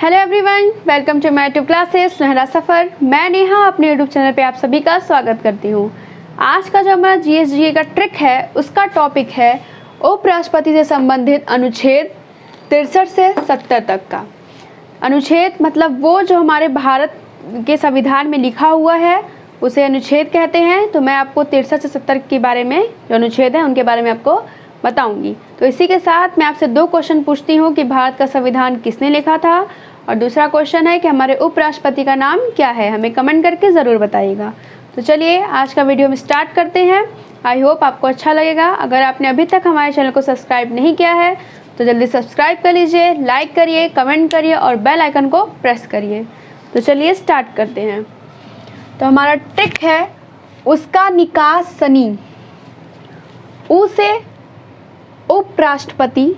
Hello everyone, welcome to my YouTube classes Sunehra Safar. मैं नेहा अपने YouTube channel पे आप सभी का स्वागत करती हूँ। आज का जो हमारा जीएसजीके का ट्रिक है उसका टॉपिक है उपराष्ट्रपति से संबंधित अनुच्छेद 63 से 70 तक का। अनुच्छेद मतलब वो जो हमारे भारत के संविधान में लिखा हुआ है उसे अनुच्छेद कहते हैं। तो मैं आपको 63 से 70 के बारे में जो अनुच्छेद है उनके बारे में आपको बताऊंगी। तो इसी के साथ मैं आपसे 2 क्वेश्चन पूछती हूँ कि भारत का संविधान किसने लिखा था, और दूसरा क्वेश्चन है कि हमारे उपराष्ट्रपति का नाम क्या है। हमें कमेंट करके ज़रूर बताइएगा। तो चलिए आज का वीडियो हम स्टार्ट करते हैं। आई होप आपको अच्छा लगेगा। अगर आपने अभी तक हमारे चैनल को सब्सक्राइब नहीं किया है तो जल्दी सब्सक्राइब कर लीजिए, लाइक करिए, कमेंट करिए और बेल आइकन को प्रेस करिए। तो चलिए स्टार्ट करते हैं। तो हमारा ट्रिक है उसका निकास सनी। उ से उपराष्ट्रपति।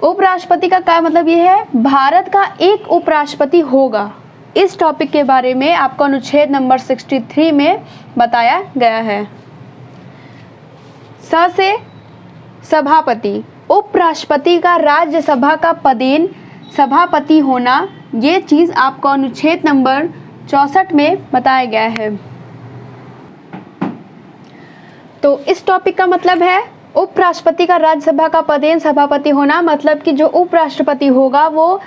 उपराष्ट्रपति का क्या मतलब ये है, भारत का एक उपराष्ट्रपति होगा। इस टॉपिक के बारे में आपको अनुच्छेद नंबर 63 में बताया गया है। स से सभापति। उपराष्ट्रपति का राज्यसभा का पदेन सभापति होना, ये चीज़ आपको अनुच्छेद नंबर 64 में बताया गया है। तो इस टॉपिक का मतलब है उपराष्ट्रपति का राज्यसभा का पदेन सभापति होना, मतलब कि जो उपराष्ट्रपति होगा वो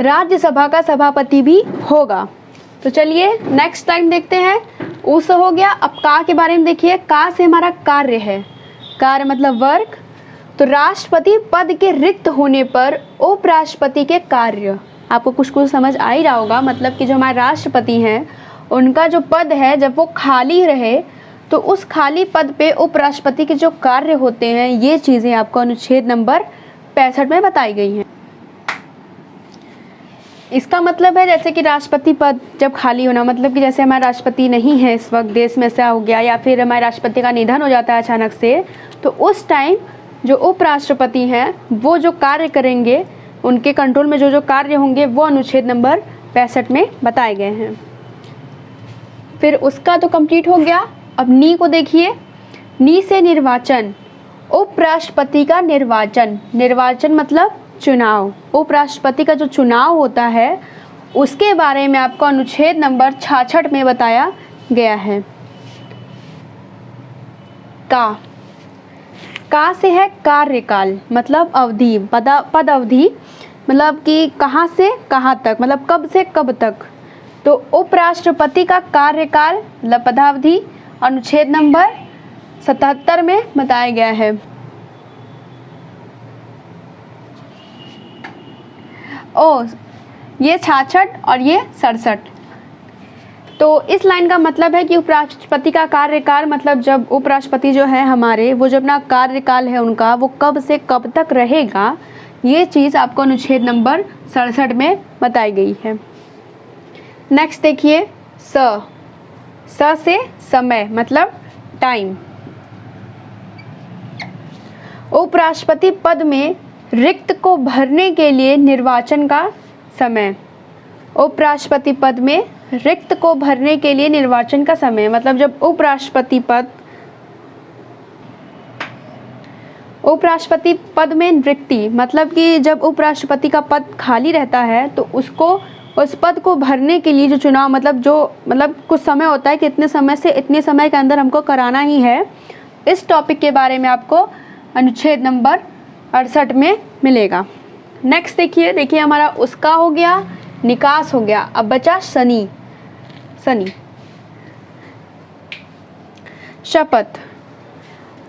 राज्यसभा का सभापति भी होगा। तो चलिए नेक्स्ट टाइम देखते हैं। उ से हो गया। अब का के बारे में देखिए। का से हमारा कार्य है। कार्य मतलब वर्क। तो राष्ट्रपति पद के रिक्त होने पर उपराष्ट्रपति के कार्य, आपको कुछ समझ आ ही रहा होगा। मतलब कि जो हमारे राष्ट्रपति हैं उनका जो पद है जब वो खाली रहे तो उस खाली पद पे उपराष्ट्रपति के जो कार्य होते हैं, ये चीज़ें आपको अनुच्छेद नंबर 65 में बताई गई हैं। इसका मतलब है जैसे कि राष्ट्रपति पद जब खाली होना, मतलब कि जैसे हमारे राष्ट्रपति नहीं है इस वक्त, देश में ऐसा हो गया, या फिर हमारे राष्ट्रपति का निधन हो जाता है अचानक से, तो उस टाइम जो उपराष्ट्रपति हैं वो जो कार्य करेंगे, उनके कंट्रोल में जो जो कार्य होंगे वो अनुच्छेद नंबर 65 में बताए गए हैं। फिर उसका तो कंप्लीट हो गया। अब नी को देखिए। नी से निर्वाचन। उपराष्ट्रपति का निर्वाचन। निर्वाचन मतलब चुनाव। उपराष्ट्रपति का जो चुनाव होता है उसके बारे में आपको अनुच्छेद नंबर 66 में बताया गया है। का से है कार्यकाल, मतलब अवधि, पद अवधि, मतलब कि कहाँ से कहाँ तक, मतलब कब से कब तक। तो उपराष्ट्रपति का कार्यकाल मतलब पदावधि अनुच्छेद नंबर 77 में बताया गया है। ये 66 और ये 67। तो इस लाइन का मतलब है कि उपराष्ट्रपति का कार्यकाल, मतलब जब उपराष्ट्रपति जो है हमारे, वो जो अपना कार्यकाल है उनका वो कब से कब तक रहेगा, ये चीज़ आपको अनुच्छेद नंबर 67 में बताई गई है। नेक्स्ट देखिए। स से समय मतलब टाइम। उपराष्ट्रपति पद में रिक्त को भरने के लिए निर्वाचन का समय। उपराष्ट्रपति पद में रिक्त को भरने के लिए निर्वाचन का समय, मतलब जब उपराष्ट्रपति पद में रिक्ति, मतलब कि जब उपराष्ट्रपति का पद खाली रहता है तो उसको, उस पद को भरने के लिए जो चुनाव, मतलब कुछ समय होता है कि इतने समय से इतने समय के अंदर हमको कराना ही है। इस टॉपिक के बारे में आपको अनुच्छेद नंबर 68 में मिलेगा। नेक्स्ट देखिए हमारा उसका हो गया, निकास हो गया। अब बचा सनी। शपथ।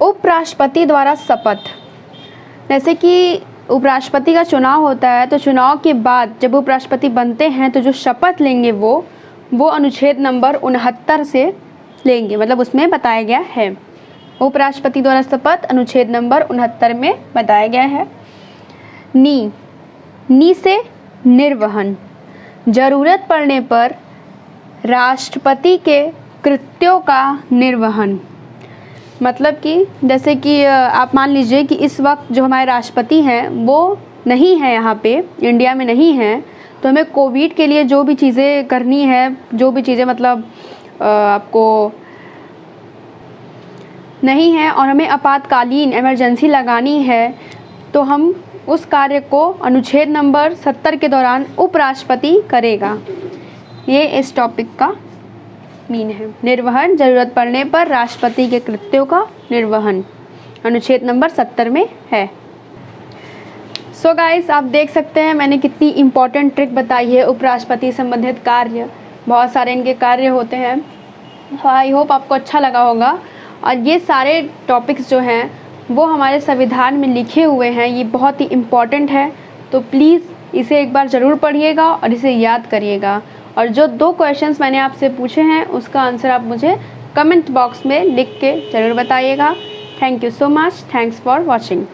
उपराष्ट्रपति द्वारा शपथ। जैसे कि उपराष्ट्रपति का चुनाव होता है तो चुनाव के बाद जब उपराष्ट्रपति बनते हैं तो जो शपथ लेंगे वो अनुच्छेद नंबर 69 से लेंगे, मतलब उसमें बताया गया है। उपराष्ट्रपति द्वारा शपथ अनुच्छेद नंबर 69 में बताया गया है। नी से निर्वहन। जरूरत पड़ने पर राष्ट्रपति के कृत्यों का निर्वहन, मतलब कि जैसे कि आप मान लीजिए कि इस वक्त जो हमारे राष्ट्रपति हैं वो नहीं है, यहाँ पे इंडिया में नहीं है, तो हमें कोविड के लिए जो भी चीज़ें करनी है, जो भी चीज़ें मतलब आपको नहीं है और हमें आपातकालीन इमरजेंसी लगानी है, तो हम उस कार्य को अनुच्छेद नंबर 70 के दौरान उपराष्ट्रपति करेगा। ये इस टॉपिक का मीन है। निर्वहन, जरूरत पड़ने पर राष्ट्रपति के कृत्यों का निर्वहन, अनुच्छेद नंबर 70 में है। सो गाइस, आप देख सकते हैं मैंने कितनी इम्पॉर्टेंट ट्रिक बताई है उपराष्ट्रपति संबंधित कार्य। बहुत सारे इनके कार्य होते हैं। आई होप आपको अच्छा लगा होगा। और ये सारे टॉपिक्स जो हैं वो हमारे संविधान में लिखे हुए हैं। ये बहुत ही इम्पॉर्टेंट है, तो प्लीज़ इसे एक बार ज़रूर पढ़िएगा और इसे याद करिएगा। और जो 2 क्वेश्चंस मैंने आपसे पूछे हैं उसका आंसर आप मुझे कमेंट बॉक्स में लिख के ज़रूर बताइएगा। Thank you so much. Thanks for watching.